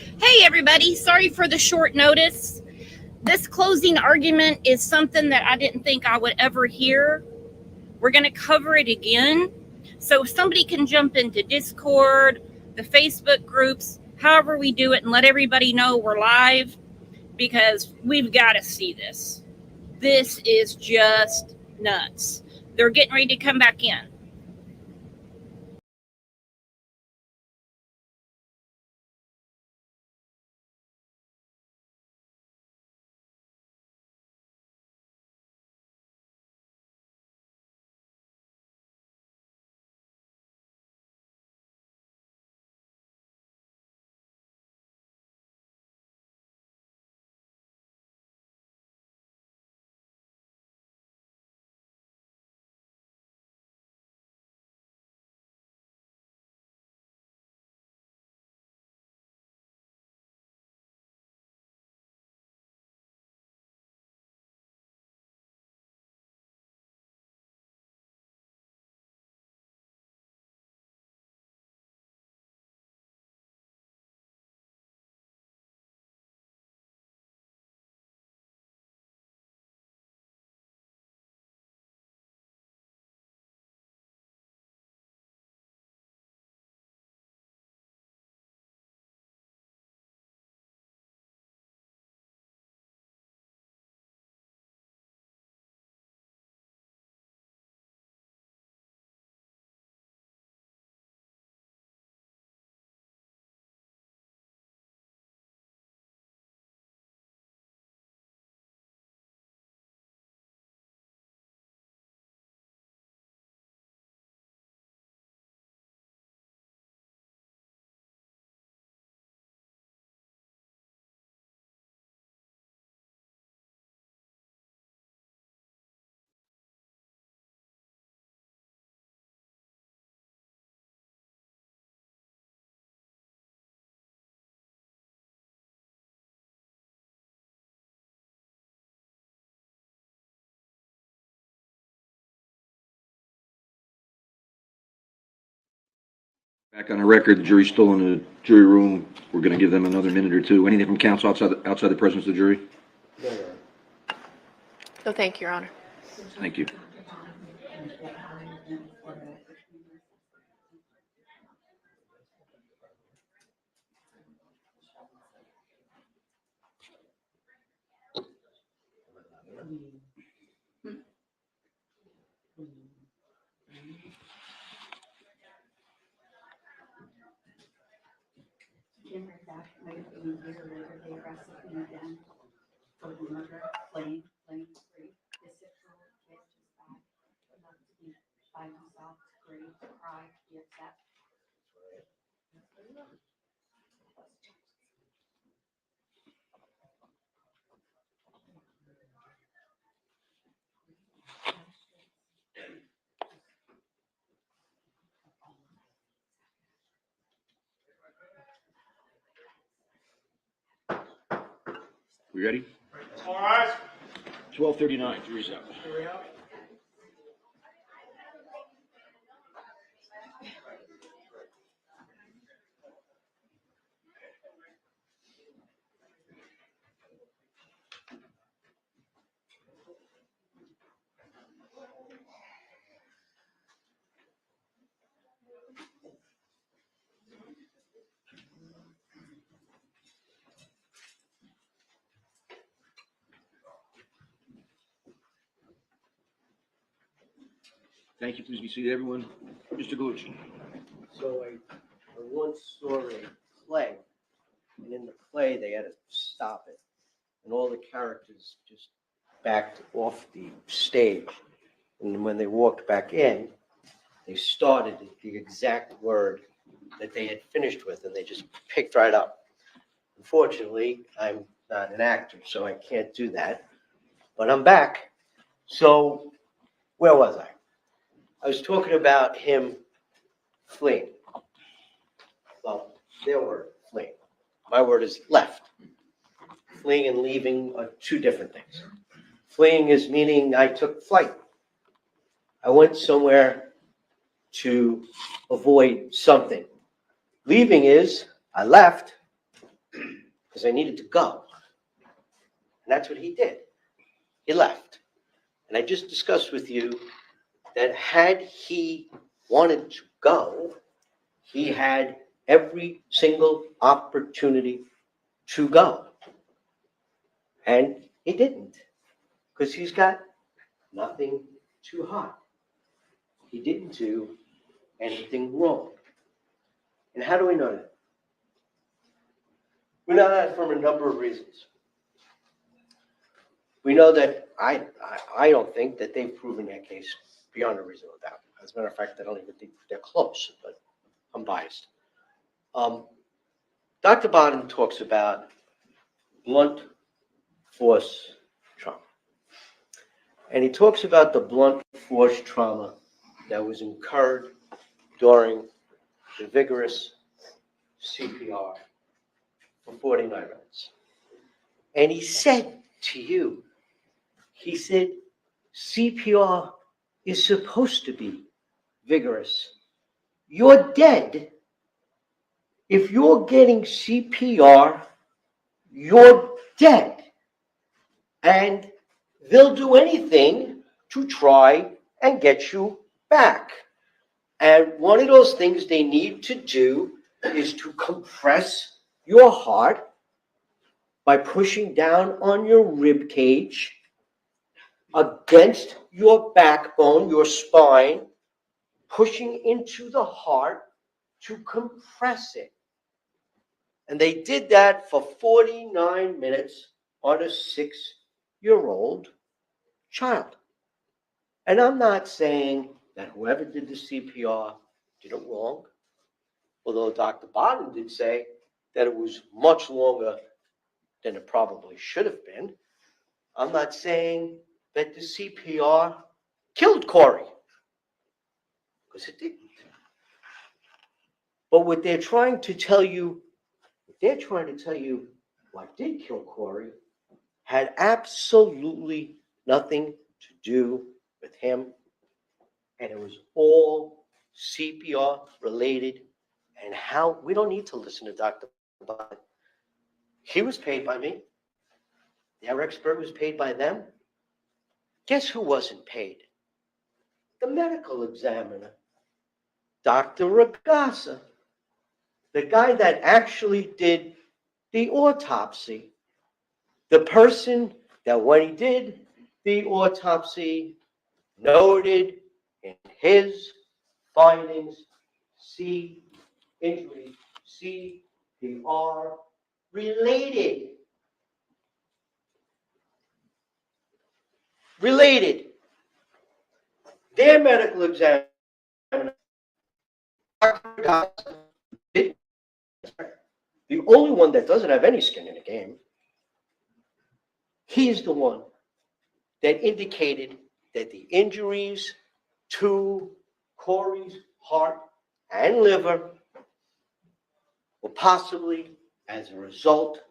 Hey, everybody. Sorry for the short notice. This closing argument is something that I didn't think I would ever hear. We're going to cover it again. So if somebody can jump into Discord, the Facebook groups, however we do it, and let everybody know we're live, because we've got to see this. This is just nuts. They're getting ready to come back in. Back on the record, the jury's still in the jury room. We're going to give them another minute or two. Anything from counsel outside the presence of the jury? No, thank you, Your Honor. Thank you. We ready? All right. 12:39, jury's out. Thank you. Please be seated, everyone. Mr. Galucci. So I once saw a play, and in the play they had to stop it, and all the characters just backed off the stage, and when they walked back in, they started the exact word that they had finished with, and they just picked right up. Unfortunately, I'm not an actor, so I can't do that, but I'm back. So where was I? I was talking about him fleeing. Well, their word, fleeing. My word is left. Fleeing and leaving are two different things. Fleeing is meaning I took flight. I went somewhere to avoid something. Leaving is I left because I needed to go. And that's what he did. He left. And I just discussed with you that had he wanted to go, he had every single opportunity to go. And he didn't, because he's got nothing to hide. He didn't do anything wrong. And how do we know that? We know that from a number of reasons. We know that I don't think that they've proven that case beyond a reasonable doubt. As a matter of fact, I don't even think they're close, but I'm biased. Dr. Bodden talks about blunt force trauma. And he talks about the blunt force trauma that was incurred during the vigorous CPR for 49 minutes. And he said to you, he said, CPR is supposed to be vigorous. You're dead. If you're getting CPR, you're dead. And they'll do anything to try and get you back. And one of those things they need to do is to compress your heart by pushing down on your rib cage against your backbone, your spine, pushing into the heart to compress it. And they did that for 49 minutes on a 6-year-old child. And I'm not saying that whoever did the CPR did it wrong, although Dr. Bodden did say that it was much longer than it probably should have been. I'm not saying that the CPR killed Corey, because it didn't. But what they're trying to tell you what did kill Corey had absolutely nothing to do with him. And it was all CPR related. And how, we don't need to listen to Dr. Bodden. He was paid by me. Their expert was paid by them. Guess who wasn't paid? The medical examiner, Dr. Ragasa, the guy that actually did the autopsy. The person that when he did the autopsy noted in his findings C injury, CPR related. Their medical examiner, the only one that doesn't have any skin in the game, he's the one that indicated that the injuries to Corey's heart and liver were possibly as a result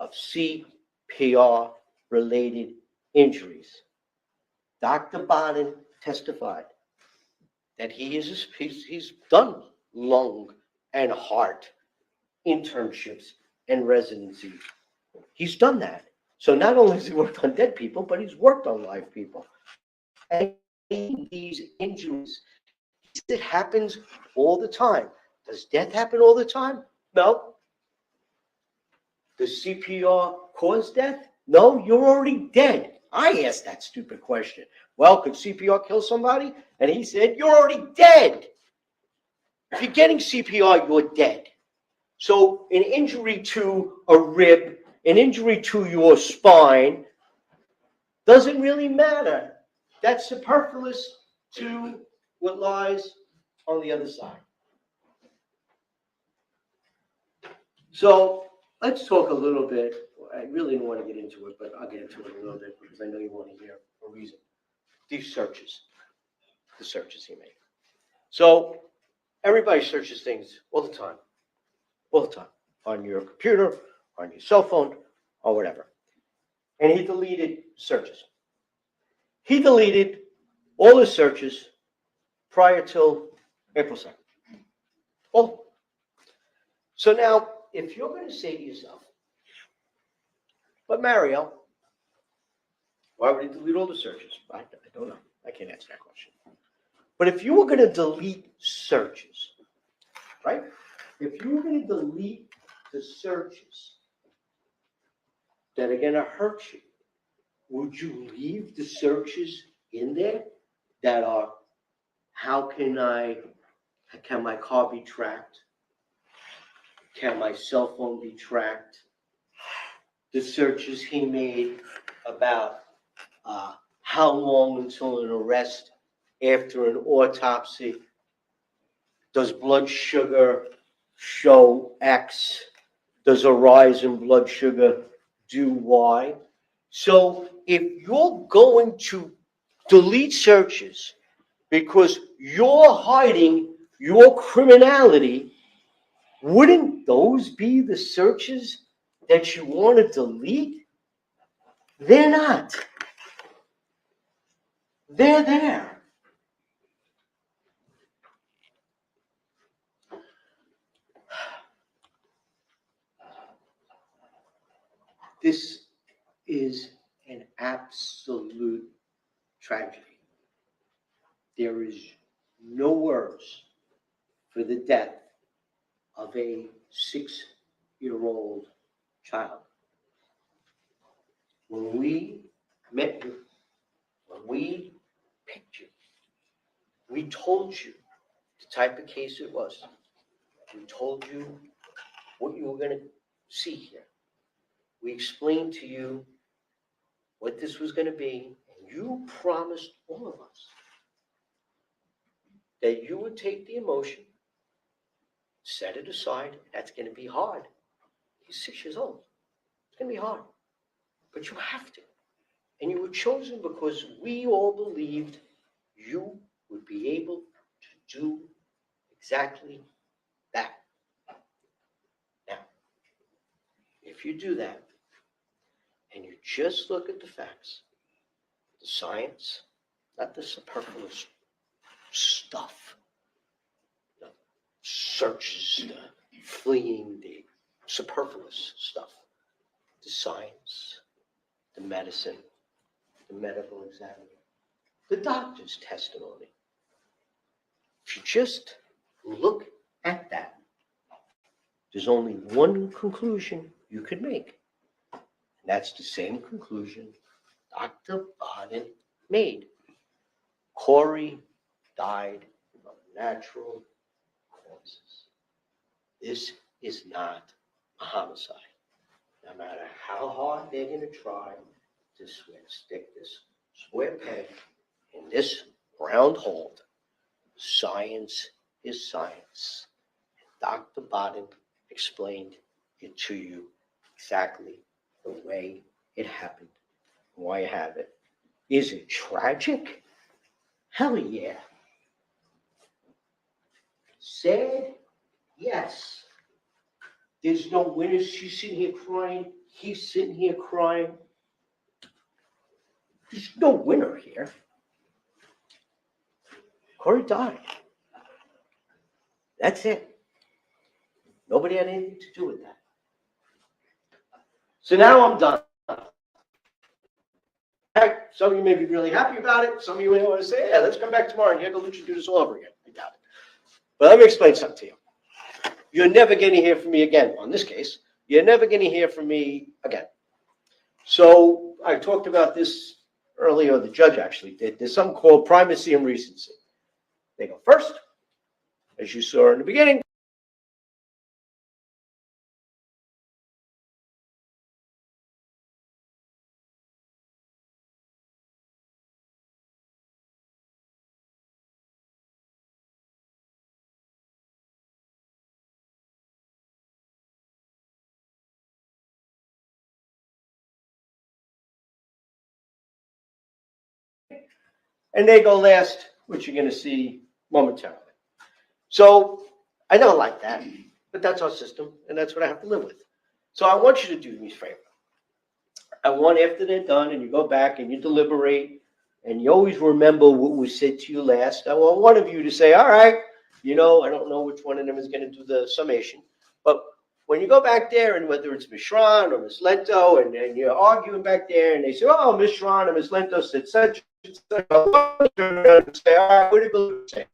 of CPR related injuries. Dr. Bodden testified that he's done lung and heart internships and residencies. He's done that. So not only has he worked on dead people, but he's worked on live people. And these injuries, it happens all the time. Does death happen all the time? No. Does CPR cause death? No, you're already dead. I asked that stupid question. Well, could CPR kill somebody? And he said, you're already dead. If you're getting CPR, you're dead. So an injury to a rib, an injury to your spine doesn't really matter. That's superfluous to what lies on the other side. So let's talk a little bit. I really don't want to get into it, but I'll get into it a little bit because I know you want to hear a reason. These searches, the searches he made. So everybody searches things all the time, on your computer, on your cell phone, or whatever. And he deleted searches. He deleted all his searches prior till April 2nd. All. So now, if you're going to say to yourself, but Mario, why would he delete all the searches? I don't know. I can't answer that question. But if you were going to delete searches, right? If you were going to delete the searches that are going to hurt you, would you leave the searches in there that are, can my car be tracked? Can my cell phone be tracked? The searches he made about how long until an arrest after an autopsy? Does blood sugar show X? Does a rise in blood sugar do Y? So if you're going to delete searches because you're hiding your criminality, wouldn't those be the searches that you want to delete? They're not. They're there. This is an absolute tragedy. There is no words for the death of a 6-year-old child. When we met you, when we picked you, we told you the type of case it was. We told you what you were going to see here. We explained to you what this was going to be, and you promised all of us that you would take the emotion, set it aside. That's going to be hard. He's 6 years old. It's going to be hard. But you have to. And you were chosen because we all believed you would be able to do exactly that. Now, if you do that, and you just look at the facts, the science, not the superfluous stuff, the searches, the fleeing, the superfluous stuff, the science, the medicine, the medical examiner, the doctor's testimony. If you just look at that, there's only one conclusion you could make. And that's the same conclusion Dr. Baden made. Corey died of natural causes. This is not a homicide. No matter how hard they're going to try to stick this square peg in this round hole, science is science. Dr. Baden explained it to you exactly the way it happened, why you have it. Is it tragic? Hell yeah. Sad? Yes. There's no winners. She's sitting here crying. He's sitting here crying. There's no winner here. Corey died. That's it. Nobody had anything to do with that. So now I'm done. Some of you may be really happy about it. Some of you may want to say, yeah, let's come back tomorrow and have Lucha do this all over again. I doubt it. But let me explain something to you. You're never going to hear from me again on this case. You're never going to hear from me again. So I talked about this earlier. The judge actually did. There's something called primacy and recency. They go first, as you saw in the beginning. And they go last, which you're going to see momentarily. So I don't like that, but that's our system, and that's what I have to live with. So I want you to do me a favor. I want, after they're done and you go back and you deliberate and you always remember what was said to you last, I want one of you to say, all right, I don't know which one of them is going to do the summation, but when you go back there, and whether it's Mishran or Miss Lento, and you're arguing back there, and they say, oh, Mishran or Miss Lento said such and such, say, all right, what do you believe they say?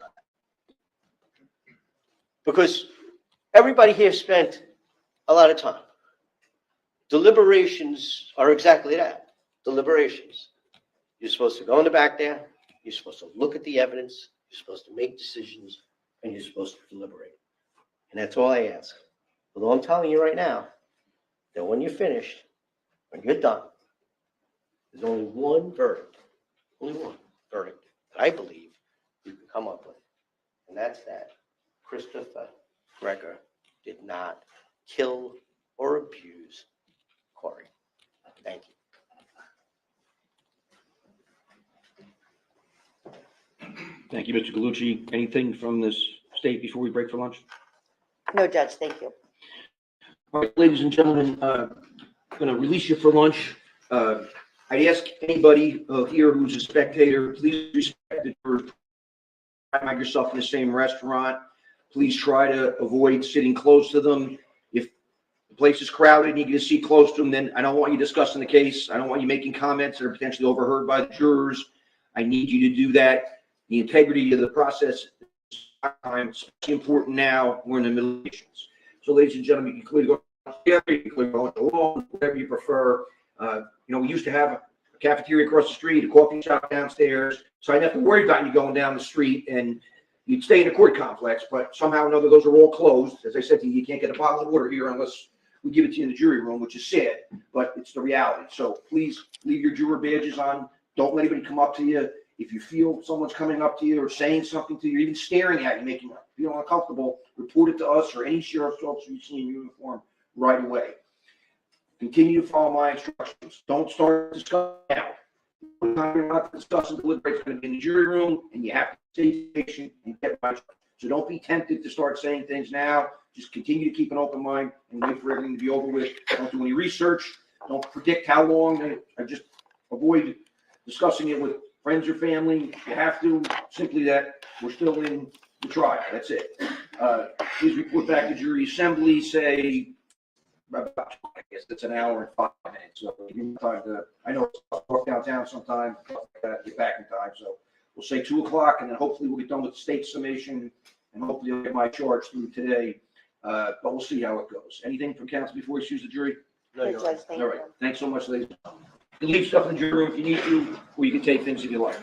Because everybody here spent a lot of time. Deliberations are exactly that, deliberations. You're supposed to go in the back there, you're supposed to look at the evidence, you're supposed to make decisions, and you're supposed to deliberate. And that's all I ask. But I'm telling you right now, that when you're finished, when you're done, there's only one verdict, only one verdict that I believe you can come up with. And that's that Christopher Greger did not kill or abuse Corey. Thank you. Thank you, Mr. Galucci. Anything from this state before we break for lunch? No, Judge, thank you. All right, ladies and gentlemen, going to release you for lunch. I'd ask anybody here who's a spectator, please respect the jurors. Find yourself in the same restaurant. Please try to avoid sitting close to them. If the place is crowded and you get a seat close to them, then I don't want you discussing the case. I don't want you making comments that are potentially overheard by the jurors. I need you to do that. The integrity of the process is important now. We're in the middle of elections. So, ladies and gentlemen, you can clearly go together, you can clearly go alone, whatever you prefer. We used to have a cafeteria across the street, a coffee shop downstairs, so I didn't have to worry about you going down the street and you'd stay in the court complex, but somehow or another, those are all closed. As I said to you, you can't get a bottle of water here unless we give it to you in the jury room, which is sad, but it's the reality. So please leave your juror badges on. Don't let anybody come up to you. If you feel someone's coming up to you or saying something to you, or even staring at you, making you feel uncomfortable, report it to us or any sheriff's officer you see in uniform right away. Continue to follow my instructions. Don't start discussing now. You're not discussing deliberate. It's going to be in the jury room, and you have to stay patient and get right. So don't be tempted to start saying things now. Just continue to keep an open mind and wait for everything to be over with. Don't do any research. Don't predict how long. I just avoid discussing it with friends or family. If you have to, simply that we're still in the trial. That's it. Please report back to jury assembly, say, about, I guess that's an hour and 5 minutes. So give me time to, I know it's walk downtown sometime, get back in time. So we'll say 2 o'clock, and then hopefully we'll get done with the state summation, and hopefully I'll get my charge through today. But we'll see how it goes. Anything from counsel before we choose the jury? No, No, Judge, thank All right. you. Thanks so much, ladies. You can leave stuff in the jury room if you need to, or you can take things if you like.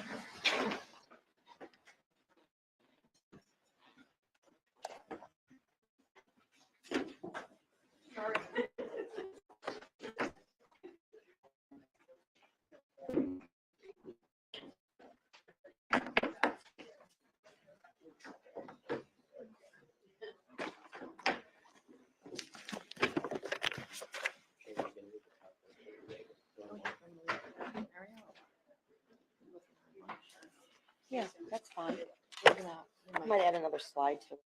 Yeah, that's fine. I might add another slide to it.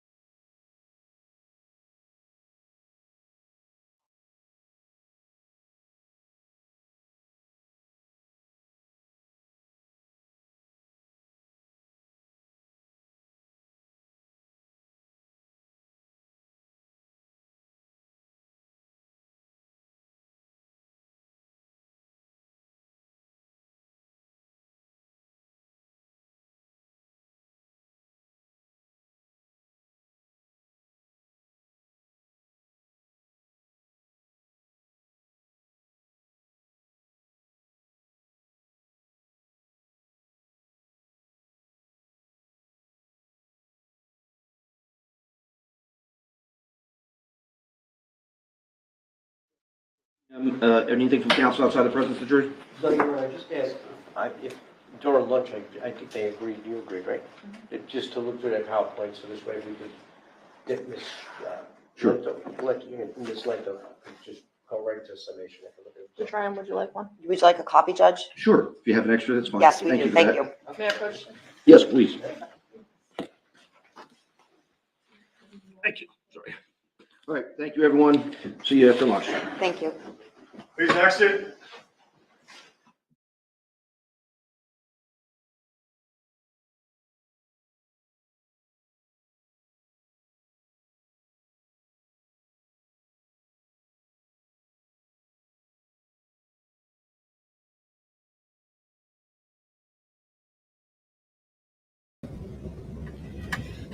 Anything from counsel outside the presence of the jury? No, Your Honor, I just asked, if during lunch, I think they agreed, you agreed, right? Just to look through that PowerPoint, so this way we could get Ms. Sure. Ms. Lento, just go right to summation. Mr. Ryan, would you like one? Would you like a copy, Judge? Sure. If you have an extra, that's fine. Yes, we do. for Thank that. you. May I approach? Yes, please. Thank you. Sorry. All right. Thank you, everyone. See you after lunch. Thank you. Please exit.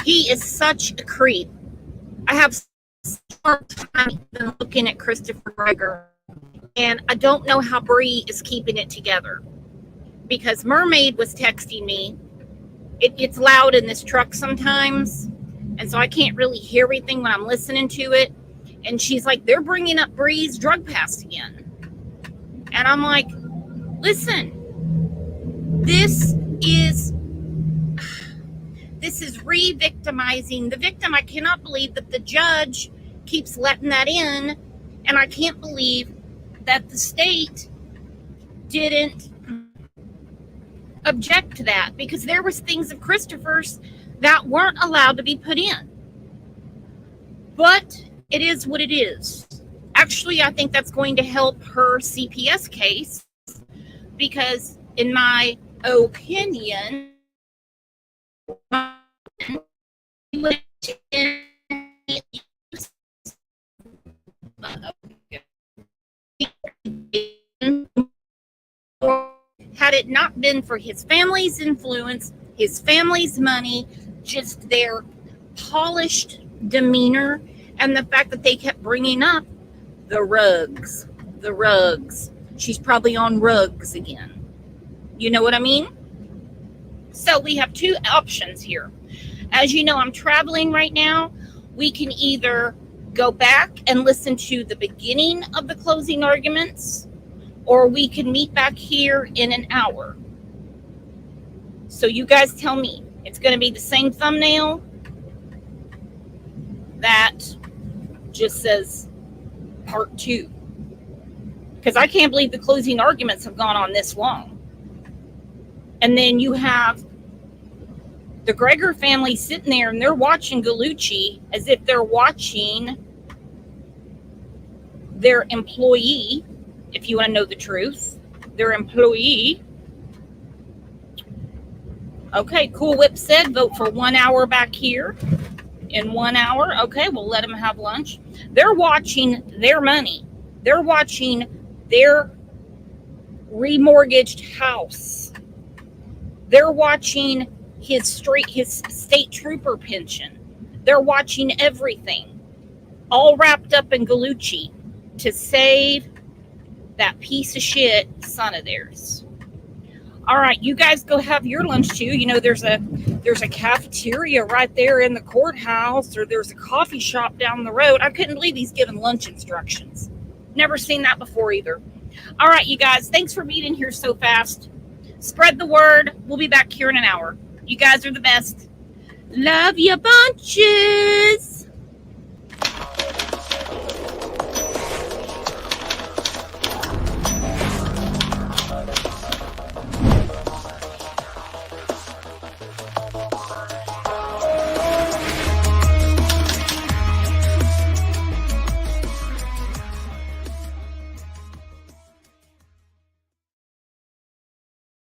He is such a creep. I have such a hard time even looking at Christopher Greger, and I don't know how Bree is keeping it together. Because Mermaid was texting me. It gets loud in this truck sometimes, and so I can't really hear everything when I'm listening to it. And she's like, they're bringing up Bree's drug past again. And I'm like, listen, this is re-victimizing the victim. I cannot believe that the judge keeps letting that in, and I can't believe that the state didn't object to that, because there was things of Christopher's that weren't allowed to be put in. But it is what it is. Actually, I think that's going to help her CPS case, because in my opinion, had it not been for his family's influence, his family's money, just their polished demeanor, and the fact that they kept bringing up the rugs. She's probably on rugs again. You know what I mean? So we have two options here. As you know, I'm traveling right now. We can either go back and listen to the beginning of the closing arguments, or we can meet back here in an hour. So you guys tell me. It's going to be the same thumbnail that just says part 2. Because I can't believe the closing arguments have gone on this long. And then you have the Greger family sitting there, and they're watching Gallucci as if they're watching their employee, if you want to know the truth, their employee. Okay, Cool Whip said vote for 1 hour back here in 1 hour. Okay, we'll let them have lunch. They're watching their money. They're watching their remortgaged house. They're watching his state trooper pension. They're watching everything, all wrapped up in Gallucci, to save that piece of shit son of theirs. All right, you guys go have your lunch too. You know, there's a cafeteria right there in the courthouse, or there's a coffee shop down the road. I couldn't believe he's giving lunch instructions. Never seen that before either. All right, you guys, thanks for being here so fast. Spread the word. We'll be back here in an hour. You guys are the best. Love you bunches.